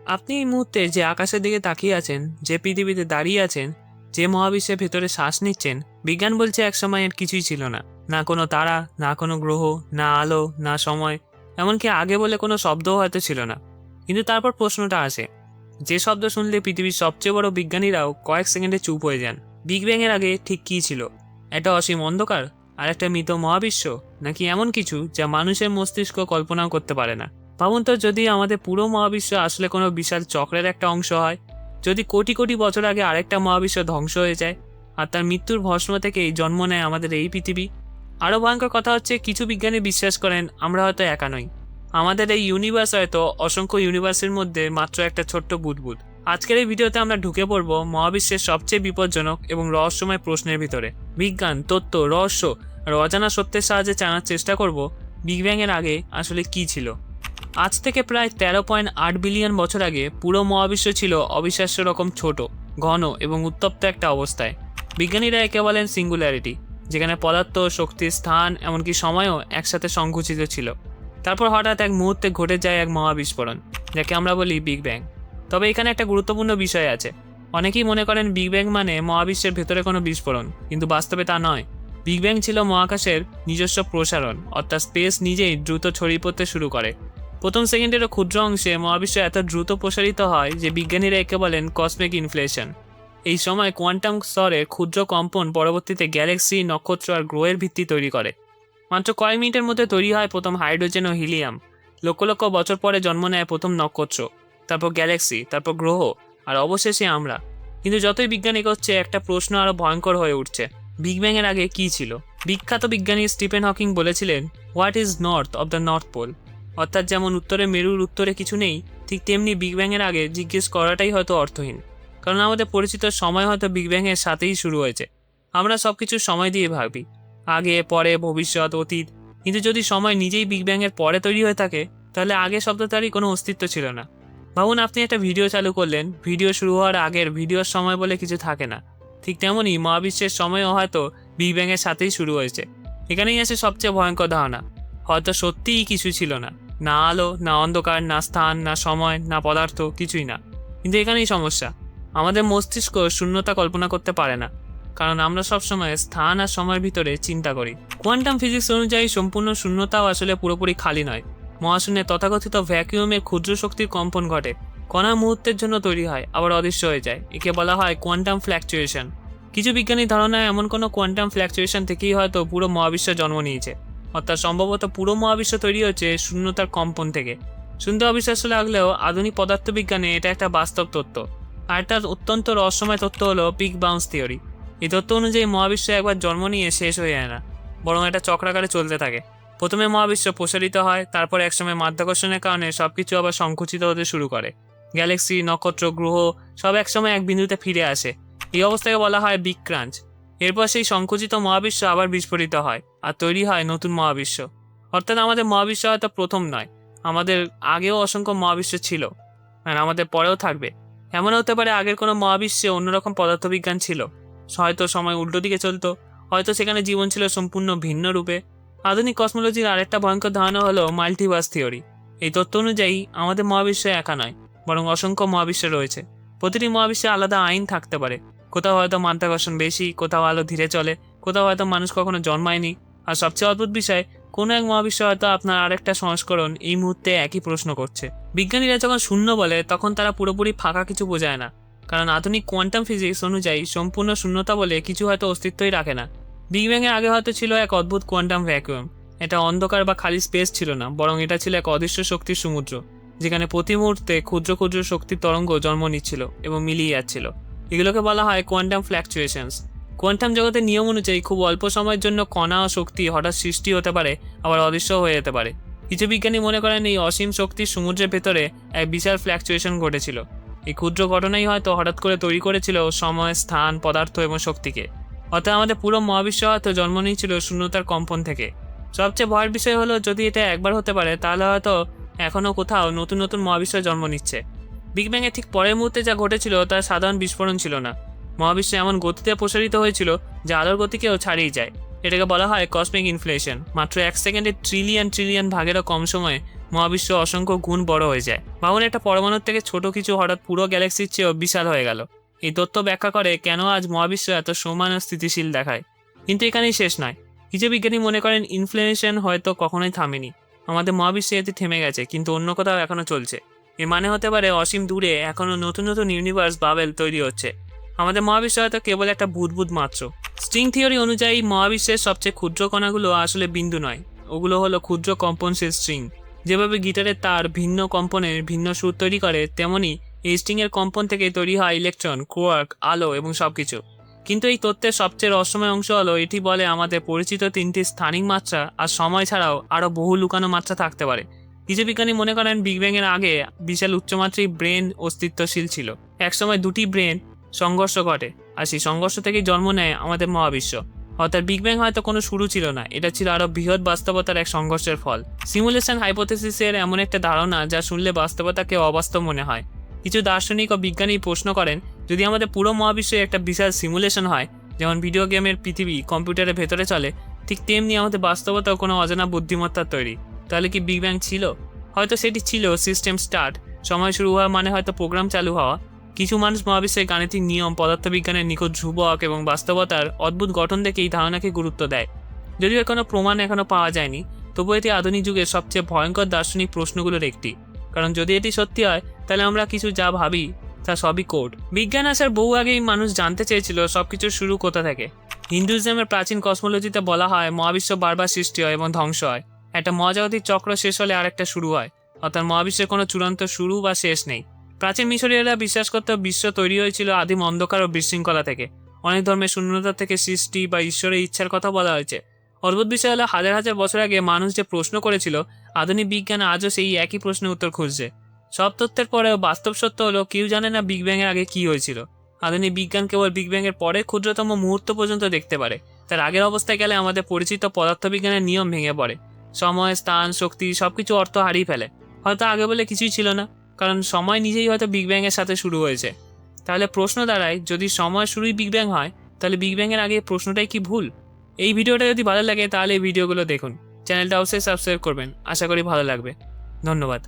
আপনি এই মুহূর্তে যে আকাশের দিকে তাকিয়ে আছেন, যে পৃথিবীতে দাঁড়িয়ে আছেন, যে মহাবিশ্বের ভেতরে শ্বাস নিচ্ছেন, বিজ্ঞান বলছে একসময় এর কিছুই ছিল না। না কোনো তারা, না কোনো গ্রহ, না আলো, না সময়, এমনকি আগে বলে কোনো শব্দও হয়তো ছিল না। কিন্তু তারপর প্রশ্নটা আসে, যে শব্দ শুনলে পৃথিবীর সবচেয়ে বড় বিজ্ঞানীরাও কয়েক সেকেন্ডে চুপ হয়ে যান। বিগ ব্যাং এর আগে ঠিক কী ছিল? একটা অসীম অন্ধকার, আর একটা মৃত মহাবিশ্ব, নাকি এমন কিছু যা মানুষের মস্তিষ্ক কল্পনাও করতে পারে না? ভাবুন তো, যদি আমাদের পুরো মহাবিশ্ব আসলে কোনো বিশাল চক্রের একটা অংশ হয়, যদি কোটি কোটি বছর আগে আরেকটা মহাবিশ্ব ধ্বংস হয়ে যায়, আর তার মৃত্যুর ভস্ম থেকেই জন্ম নেয় আমাদের এই পৃথিবী। আরও ভয়ঙ্কর কথা হচ্ছে, কিছু বিজ্ঞানী বিশ্বাস করেন আমরা হয়তো একা নই। আমাদের এই ইউনিভার্স হয়তো অসংখ্য ইউনিভার্সের মধ্যে মাত্র একটা ছোট্ট বুদবুদ। আজকের এই ভিডিওতে আমরা ঢুকে পড়ব মহাবিশ্বের সবচেয়ে বিপজ্জনক এবং রহস্যময় প্রশ্নের ভিতরে। বিজ্ঞান, তত্ত্ব, রহস্য আর অজানা সত্যের সাহায্যে জানার চেষ্টা করব বিগ ব্যাং এর আগে আসলে কী ছিল। আজ থেকে প্রায় 13.8 বিলিয়ন বছর আগে পুরো মহাবিশ্ব ছিল অবিশ্বাস্য রকম ছোট, ঘন এবং উত্তপ্ত একটা অবস্থায়। বিজ্ঞানীরা একে বলেন সিঙ্গুলারিটি, যেখানে পদার্থ, শক্তি, স্থান, এমনকি সময়ও একসাথে সংকুচিত ছিল। তারপর হঠাৎ এক মুহূর্তে ঘটে যায় এক মহাবিস্ফোরণ, যাকে আমরা বলি বিগ ব্যাং। তবে এখানে একটা গুরুত্বপূর্ণ বিষয় আছে। অনেকেই মনে করেন বিগ ব্যাং মানে মহাবিশ্বের ভেতরে কোনো বিস্ফোরণ, কিন্তু বাস্তবে তা নয়। বিগ ব্যাং ছিল মহাকাশের নিজস্ব প্রসারণ, অর্থাৎ স্পেস নিজেই দ্রুত ছড়িয়ে পড়তে শুরু করে। প্রথম সেকেন্ডেরও ক্ষুদ্র অংশে মহাবিশ্ব এত দ্রুত প্রসারিত হয় যে বিজ্ঞানীরা একে বলেন কসমিক ইনফ্লেশন। এই সময় কোয়ান্টাম স্তরে ক্ষুদ্র কম্পন পরবর্তীতে গ্যালাক্সি, নক্ষত্র আর গ্রহের ভিত্তি তৈরি করে। মাত্র কয়েক মিনিটের মধ্যে তৈরি হয় প্রথম হাইড্রোজেন ও হিলিয়াম। লক্ষ লক্ষ বছর পরে জন্ম নেয় প্রথম নক্ষত্র, তারপর গ্যালাক্সি, তারপর গ্রহ, আর অবশেষে আমরা। কিন্তু যতই বিজ্ঞান এগোচ্ছে, একটা প্রশ্ন আরও ভয়ঙ্কর হয়ে উঠছে: বিগ ব্যাং এর আগে কী ছিল? বিখ্যাত বিজ্ঞানী স্টিফেন হকিং বলেছিলেন, what is north of the north pole? অর্থাৎ যেমন উত্তরে মেরুর উত্তরে কিছু নেই, ঠিক তেমনি বিগ ব্যাং এর আগে জিজ্ঞেস করাটাই হয়তো অর্থহীন। কারণ আমাদের পরিচিত সময় হয়তো বিগ ব্যাং এর সাথেই শুরু হয়েছে। আমরা সব কিছু সময় দিয়ে ভাবি, আগে, পরে, ভবিষ্যৎ, অতীত। কিন্তু যদি সময় নিজেই বিগ ব্যাং এর পরে তৈরি হয়ে থাকে, তাহলে আগে শব্দটারই কোনো অস্তিত্ব ছিল না। ভাবুন, আপনি একটা ভিডিও চালু করলেন, ভিডিও শুরু হওয়ার আগের ভিডিওর সময় বলে কিছু থাকে না। ঠিক তেমনই মহাবিশ্বের সময়ও হয়তো বিগ ব্যাং এর সাথেই শুরু হয়েছে। এখানেই আছে সবচেয়ে ভয়ঙ্কর ধারণা: হয়তো সত্যিই কিছু ছিল না, না আলো, না অন্ধকার, না স্থান, না সময়, না পদার্থ, কিছুই না। কিন্তু এখানেই সমস্যা, আমাদের মস্তিষ্ক শূন্যতা কল্পনা করতে পারে না, কারণ আমরা সবসময় স্থান আর সময়ের ভিতরে চিন্তা করি। কোয়ান্টাম ফিজিক্স অনুযায়ী সম্পূর্ণ শূন্যতাও আসলে পুরোপুরি খালি নয়। মহাশূন্যে তথাকথিত ভ্যাকুয়ামে ক্ষুদ্র শক্তির কম্পন ঘটে। কণা মুহূর্তের জন্য তৈরি হয়, আবার অদৃশ্য হয়ে যায়। একে বলা হয় কোয়ান্টাম ফ্ল্যাকচুয়েশন। কিছু বিজ্ঞানী ধারণায় এমন কোনো কোয়ান্টাম ফ্ল্যাকচুয়েশন থেকেই হয়তো পুরো মহাবিশ্ব জন্ম নিয়েছে, অর্থাৎ সম্ভবত পুরো মহাবিশ্ব তৈরি হচ্ছে শূন্যতার কম্পন থেকে। শুনতে অবিশ্বাস্য লাগলেও আধুনিক পদার্থবিজ্ঞানে এটা একটা বাস্তব তত্ত্ব। আর একটা অত্যন্ত রহস্যময় তত্ত্ব হলো বিগ বাউন্স থিওরি। এই তত্ত্ব অনুযায়ী মহাবিশ্ব একবার জন্ম নিয়ে শেষ হয়ে যায় না, বরং একটা চক্রাকারে চলতে থাকে। প্রথমে মহাবিশ্ব প্রসারিত হয়, তারপর একসময় মাধ্যাকর্ষণের কারণে সবকিছু আবার সংকুচিত হতে শুরু করে। গ্যালাক্সি, নক্ষত্র, গ্রহ সব একসময় এক বিন্দুতে ফিরে আসে। এই অবস্থাকে বলা হয় বিগ ক্রাঞ্চ। এরপর সেই সংকুচিত মহাবিশ্ব আবার বিস্ফোরিত হয়, আর তৈরি হয় নতুন মহাবিশ্ব। অর্থাৎ আমাদের মহাবিশ্ব হয়তো প্রথম নয়, আমাদের আগেও অসংখ্য মহাবিশ্ব ছিল, আর আমাদের পরেও থাকবে। এমন হতে পারে আগের কোনো মহাবিশ্বে অন্যরকম পদার্থবিজ্ঞান ছিল, হয়তো সময় উল্টো দিকে চলতো, হয়তো সেখানে জীবন ছিল সম্পূর্ণ ভিন্ন রূপে। আধুনিক কসমোলজির আরেকটা ভয়ঙ্কর ধারণা হলো মাল্টিভার্স থিওরি। এই তত্ত্ব অনুযায়ী আমাদের মহাবিশ্ব একা নয়, বরং অসংখ্য মহাবিশ্ব রয়েছে। প্রতিটি মহাবিশ্বে আলাদা আইন থাকতে পারে। কোথাও হয়তো মাধ্যাকর্ষণ বেশি, কোথাও আলো ধীরে চলে, কোথাও হয়তো মানুষ কখনো জন্মায়নি। আর সবচেয়ে অদ্ভুত বিষয়, কোনো এক মহাবিশ্ব হয়তো আপনার আরেকটা সংস্করণ এই মুহূর্তে একই প্রশ্ন করছে। বিজ্ঞানীরা যখন শূন্য বলে, তখন তারা পুরোপুরি ফাঁকা কিছু বোঝায় না, কারণ আধুনিক কোয়ান্টাম ফিজিক্স অনুযায়ী সম্পূর্ণ শূন্যতা বলে কিছু হয়তো অস্তিত্বই রাখে না। বিগ ব্যাং এর আগে হয়তো ছিল এক অদ্ভুত কোয়ান্টাম ভ্যাকুয়াম। এটা অন্ধকার বা খালি স্পেস ছিল না, বরং এটা ছিল এক অদৃশ্য শক্তির সমুদ্র, যেখানে প্রতি মুহূর্তে ক্ষুদ্র ক্ষুদ্র শক্তির তরঙ্গ জন্ম নিচ্ছিল এবং মিলিয়ে যাচ্ছিল। এগুলোকে বলা হয় কোয়ান্টাম ফ্ল্যাকচুয়েশনস। কোয়ান্টাম জগতের নিয়ম অনুযায়ী খুব অল্প সময়ের জন্য কণা ও শক্তি হঠাৎ সৃষ্টি হতে পারে, আবার অদৃশ্য হয়ে যেতে পারে। কিছু বিজ্ঞানী মনে করেন এই অসীম শক্তির সমুদ্রের ভেতরে এক বিশাল ফ্ল্যাকচুয়েশন ঘটেছিল। এই ক্ষুদ্র ঘটনাই হয়তো হঠাৎ করে তৈরি করেছিল সময়, স্থান, পদার্থ এবং শক্তিকে। অর্থাৎ আমাদের পুরো মহাবিশ্ব হয়তো জন্ম নিয়েছিল শূন্যতার কম্পন থেকে। সবচেয়ে ভয়ের বিষয় হলো, যদি এটা একবার হতে পারে, তাহলে হয়তো এখনও কোথাও নতুন নতুন মহাবিশ্ব জন্ম নিচ্ছে। বিগ ব্যাংয়ের ঠিক পরের মুহূর্তে যা ঘটেছিল তা সাধারণ বিস্ফোরণ ছিল না। মহাবিশ্ব এমন গতিতে প্রসারিত হয়েছিল যা আলোর গতিকেও ছাড়িয়ে যায়। এটাকে বলা হয় কসমিক ইনফ্লেশন। মাত্র 1 সেকেন্ডে ট্রিলিয়ন ট্রিলিয়ন ভাগেরও কম সময়ে মহাবিশ্ব অসংখ্য গুণ বড় হয়ে যায়। ভাবুন, একটা পরমাণুর থেকে ছোট কিছু হঠাৎ পুরো গ্যালাক্সির চেয়েও বিশাল হয়ে গেল। এই তথ্য ব্যাখ্যা করে কেন আজ মহাবিশ্ব এত সমান ও স্থিতিশীল দেখায়। কিন্তু এখানেই শেষ নয়। কিছু বিজ্ঞানী মনে করেন ইনফ্লেশন হয়তো কখনোই থামেনি। আমাদের মহাবিশ্বে এতে থেমে গেছে, কিন্তু অন্য কোথাও এখনো চলছে। এর মানে হতে পারে অসীম দূরে এখনো নতুন নতুন ইউনিভার্স বাবেল তৈরি হচ্ছে। আমাদের মহাবিশ্ব হয়তো কেবল একটা বুদবুদ মাত্র। স্ট্রিং থিওরি অনুযায়ী মহাবিশ্বের সবচেয়ে ক্ষুদ্র কণাগুলো আসলে বিন্দু নয়, ওগুলো হলো ক্ষুদ্র কম্পনশীল স্ট্রিং। যেভাবে গিটারের তার ভিন্ন কম্পনের ভিন্ন সুর তৈরি করে, তেমনি এই স্ট্রিংয়ের কম্পন থেকে তৈরি হয় ইলেকট্রন, কোয়ার্ক, আলো এবং সবকিছু। কিন্তু এই তত্ত্বের সবচেয়ে রহস্যময় অংশ হলো এটি বলে আমাদের পরিচিত 3টি স্থানিক মাত্রা আর সময় ছাড়াও আরও বহু লুকানো মাত্রা থাকতে পারে। কিছু বিজ্ঞানী মনে করেন বিগ ব্যাং এর আগে বিশাল উচ্চমাত্রিক ব্রেন অস্তিত্বশীল ছিল। একসময় দুটি ব্রেন সংঘর্ষ ঘটে, আর সেই সংঘর্ষ থেকেই জন্ম নেয় আমাদের মহাবিশ্ব। অর্থাৎ বিগ ব্যাং হয়তো কোনো শুরু ছিল না, এটা ছিল আরও বৃহৎ বাস্তবতার এক সংঘর্ষের ফল। সিমুলেশন হাইপোথেসিসের এমন একটা ধারণা যা শুনলে বাস্তবতাকে অবাস্তব মনে হয়। কিছু দার্শনিক ও বিজ্ঞানী প্রশ্ন করেন, যদি আমাদের পুরো মহাবিশ্বে একটা বিশাল সিমুলেশন হয়, যেমন ভিডিও গেমের পৃথিবী কম্পিউটারের ভেতরে চলে, ঠিক তেমনি আমাদের বাস্তবতাও কোনো অজানা বুদ্ধিমত্তার তৈরি, তাহলে কি বিগ ব্যাং ছিল? হয়তো সেটি ছিল সিস্টেম স্টার্ট, সময় শুরু হওয়া মানে হয়তো প্রোগ্রাম চালু হওয়া। কিছু মানুষ মহাবিশ্বের গাণিতিক নিয়ম, পদার্থবিজ্ঞানের নিখুঁত ধ্রুবক এবং বাস্তবতার অদ্ভুত গঠন দেখে এই ধারণাকে গুরুত্ব দেয়। যদিও কোনো প্রমাণ এখনও পাওয়া যায়নি, তবু এটি আধুনিক যুগের সবচেয়ে ভয়ঙ্কর দার্শনিক প্রশ্নগুলোর একটি। কারণ যদি এটি সত্যি হয়, তাহলে আমরা কিছু যা ভাবি তা সবই কোড। বিজ্ঞান আসার বহু আগেই মানুষ জানতে চেয়েছিল সবকিছুর শুরু কোথা থেকে। হিন্দুইজমের প্রাচীন কসমোলজিতে বলা হয় মহাবিশ্ব বারবার সৃষ্টি হয় এবং ধ্বংস হয়। একটা মহাজাগতিক চক্র শেষ হলে আরেকটা শুরু হয়, অর্থাৎ মহাবিশ্বের কোনো চূড়ান্ত শুরু বা শেষ নেই। প্রাচীন মিশরীয়রা বিশ্বাস করত বিশ্ব তৈরি হয়েছিল আদিম অন্ধকার ও বিশৃঙ্খলা থেকে। অনেক ধর্মের শূন্যতা থেকে সৃষ্টি বা ঈশ্বরের ইচ্ছার কথা বলা হয়েছে। অদ্ভুত বিষয় হলো হাজার হাজার বছর আগে মানুষ যে প্রশ্ন করেছিল, আধুনিক বিজ্ঞান আজও সেই একই প্রশ্নের উত্তর খুঁজছে। সব তথ্যের পরেও বাস্তব সত্য হলো কেউ জানে না বিগ ব্যাং এর আগে কি হয়েছিল। আধুনিক বিজ্ঞান কেবল বিগ ব্যাং এর পরে ক্ষুদ্রতম মুহূর্ত পর্যন্ত দেখতে পারে। তার আগের অবস্থায় গেলে আমাদের পরিচিত পদার্থবিজ্ঞানের নিয়ম ভেঙে পড়ে। সময়, স্থান, শক্তি সবকিছু অর্থ হারিয়ে ফেলে। হয়তো আগে বলে কিছুই ছিল না, কারণ সময় নিজেই হয়তো বিগ ব্যাং এর সাথে শুরু হয়েছে। তাহলে প্রশ্ন দাঁড়ায়, যদি সময় শুরুই বিগ ব্যাং হয়, তাহলে বিগ ব্যাং এর আগে প্রশ্নটাই কি ভুল? এই ভিডিওটা যদি ভালো লাগে তাহলে এই ভিডিওগুলো দেখুন। চ্যানেলটা অবশ্যই সাবস্ক্রাইব করবেন, আশা করি ভালো লাগবে। ধন্যবাদ।